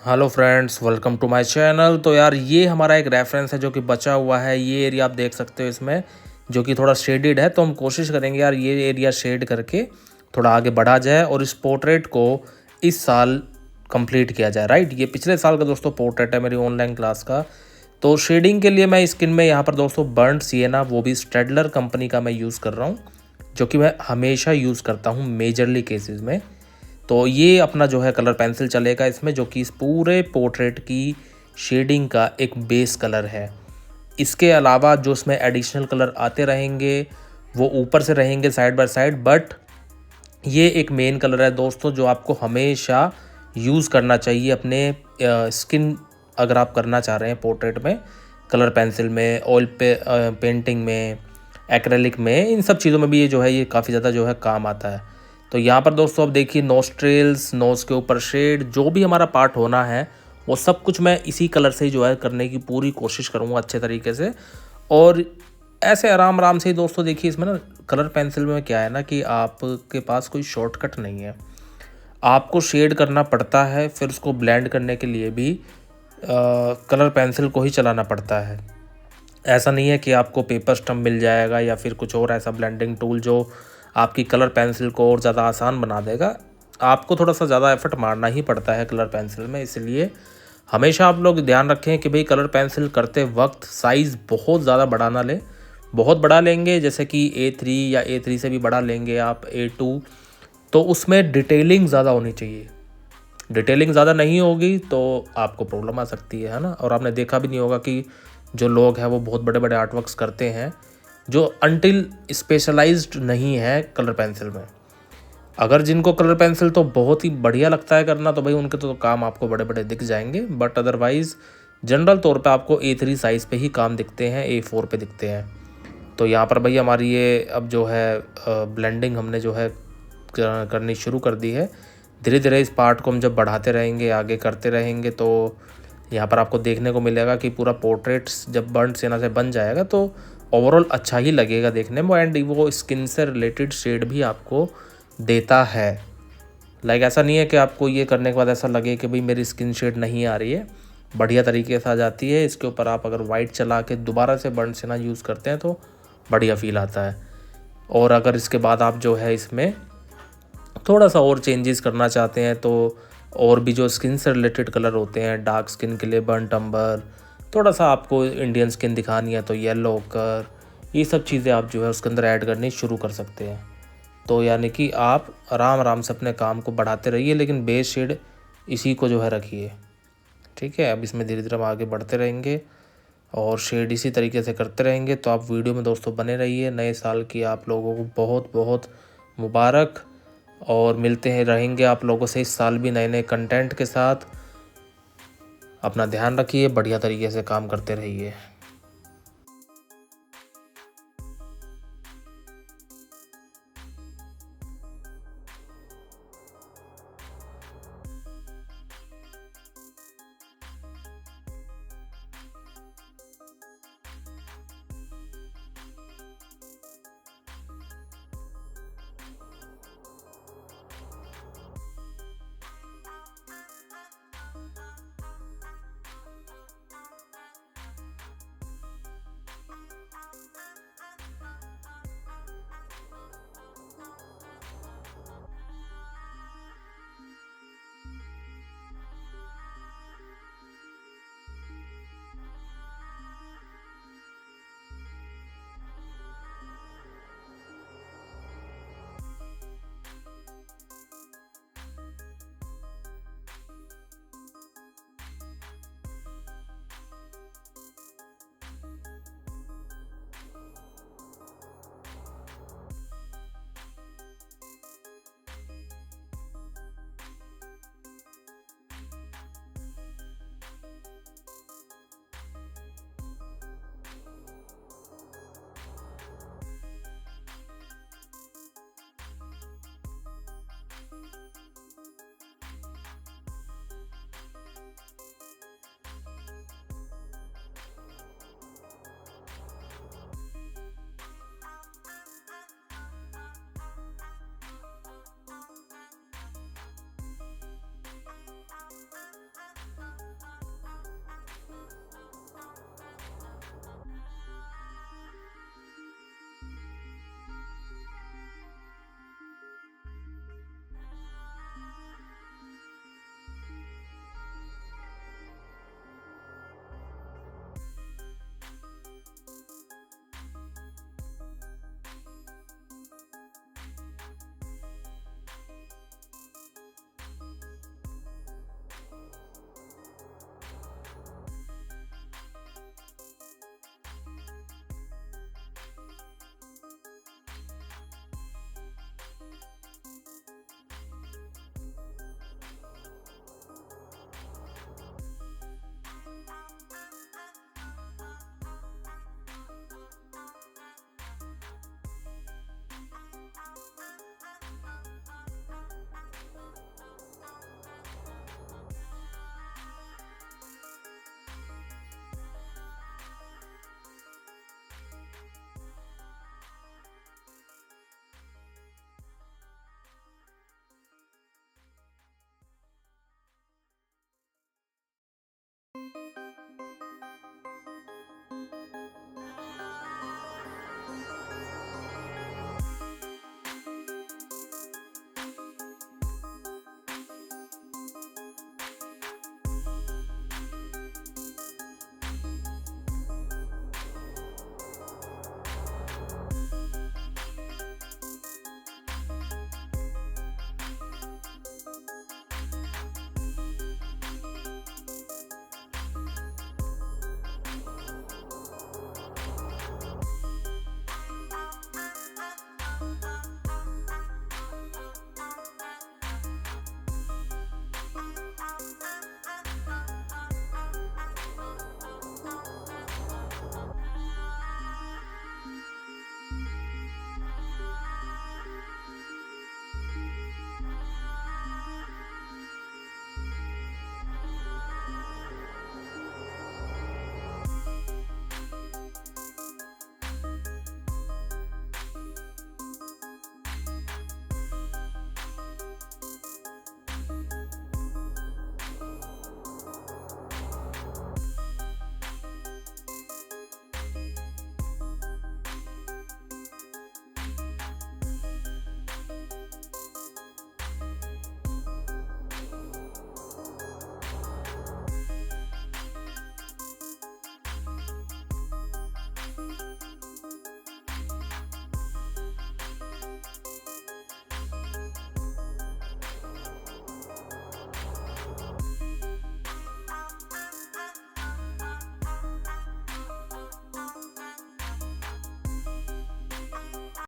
Hello friends, welcome to my channel. तो यार ये हमारा एक रेफरेंस है जो कि बचा हुआ है। ये एरिया आप देख सकते हो इसमें, जो कि थोड़ा शेडेड है। तो हम कोशिश करेंगे यार ये एरिया शेड करके थोड़ा आगे बढ़ा जाए और इस पोर्ट्रेट को इस साल कंप्लीट किया जाए। राइट, ये पिछले साल का दोस्तों पोर्ट्रेट है मेरी ऑनलाइन क्लास का। तो शेडिंग के लिए मैं स्किन में यहाँ पर दोस्तों बर्न्ट सिएना, वो भी स्ट्रेडलर कंपनी का मैं यूज़ कर रहा हूँ, जो कि मैं हमेशा यूज़ करता हूँ मेजरली केसेस में। तो ये अपना जो है कलर पेंसिल चलेगा इसमें, जो कि इस पूरे पोर्ट्रेट की शेडिंग का एक बेस कलर है। इसके अलावा जो इसमें एडिशनल कलर आते रहेंगे वो ऊपर से रहेंगे साइड बाय साइड, बट ये एक मेन कलर है दोस्तों जो आपको हमेशा यूज़ करना चाहिए अपने स्किन, अगर आप करना चाह रहे हैं पोर्ट्रेट में, कलर पेंसिल में, ऑयल पे पेंटिंग में, एक्रेलिक में, इन सब चीज़ों में भी ये जो है ये काफ़ी ज़्यादा जो है काम आता है। तो यहाँ पर दोस्तों अब देखिए नोस्ट्रिल्स, नोज़ के ऊपर शेड, जो भी हमारा पार्ट होना है वो सब कुछ मैं इसी कलर से ही जो है करने की पूरी कोशिश करूँगा अच्छे तरीके से। और ऐसे आराम आराम से ही दोस्तों देखिए इसमें ना कलर पेंसिल में क्या है ना कि आपके पास कोई शॉर्टकट नहीं है, आपको शेड करना पड़ता है, फिर उसको ब्लेंड करने के लिए भी कलर पेंसिल को ही चलाना पड़ता है। ऐसा नहीं है कि आपको पेपर स्टम्प मिल जाएगा या फिर कुछ और ऐसा ब्लेंडिंग टूल जो आपकी कलर पेंसिल को और ज़्यादा आसान बना देगा। आपको थोड़ा सा ज़्यादा एफर्ट मारना ही पड़ता है कलर पेंसिल में। इसलिए हमेशा आप लोग ध्यान रखें कि भाई कलर पेंसिल करते वक्त साइज़ बहुत ज़्यादा बड़ा ना लें। बहुत बड़ा लेंगे जैसे कि A3 या A3 से भी बड़ा लेंगे आप A2, तो उसमें डिटेलिंग ज़्यादा होनी चाहिए। डिटेलिंग ज़्यादा नहीं होगी तो आपको प्रॉब्लम आ सकती है ना। और आपने देखा भी नहीं होगा कि जो लोग हैं वो बहुत बड़े बड़े आर्ट वर्क्स करते हैं जो अनटिल स्पेशलाइज्ड नहीं है कलर पेंसिल में। अगर जिनको कलर पेंसिल तो बहुत ही बढ़िया लगता है करना, तो भाई उनके तो काम आपको बड़े बड़े दिख जाएंगे, बट अदरवाइज़ जनरल तौर पे आपको A3 साइज़ पे ही काम दिखते हैं, A4 पे दिखते हैं। तो यहाँ पर भाई हमारी ये अब जो है ब्लेंडिंग हमने जो है करनी शुरू कर दी है। धीरे धीरे इस पार्ट को हम जब बढ़ाते रहेंगे, आगे करते रहेंगे, तो यहाँ पर आपको देखने को मिलेगा कि पूरा पोर्ट्रेट्स जब बर्न्ट सिएना से बन जाएगा तो ओवरऑल अच्छा ही लगेगा देखने में। एंड वो स्किन से रिलेटेड शेड भी आपको देता है। लाइक ऐसा नहीं है कि आपको ये करने के बाद ऐसा लगे कि भाई मेरी स्किन शेड नहीं आ रही है, बढ़िया तरीके से आ जाती है। इसके ऊपर आप अगर वाइट चला के दोबारा से बर्न्ट सिएना यूज़ करते हैं तो बढ़िया फील आता है। और अगर इसके बाद आप जो है इसमें थोड़ा सा और चेंजेस करना चाहते हैं तो और भी जो स्किन से रिलेटेड कलर होते हैं, डार्क स्किन के लिए बर्न्ट अम्बर, थोड़ा सा आपको इंडियन स्किन दिखानी है तो येलो ओकर, ये सब चीज़ें आप जो है उसके अंदर ऐड करनी शुरू कर सकते हैं। तो यानी कि आप आराम आराम से अपने काम को बढ़ाते रहिए, लेकिन बेस शेड इसी को जो है रखिए। ठीक है, अब इसमें धीरे धीरे हम आगे बढ़ते रहेंगे और शेड इसी तरीके से करते रहेंगे। तो आप वीडियो में दोस्तों बने रहिए। नए साल की आप लोगों को बहुत बहुत मुबारक, और मिलते हैं रहेंगे आप लोगों से इस साल भी नए नए कंटेंट के साथ। अपना ध्यान रखिए, बढ़िया तरीके से काम करते रहिए।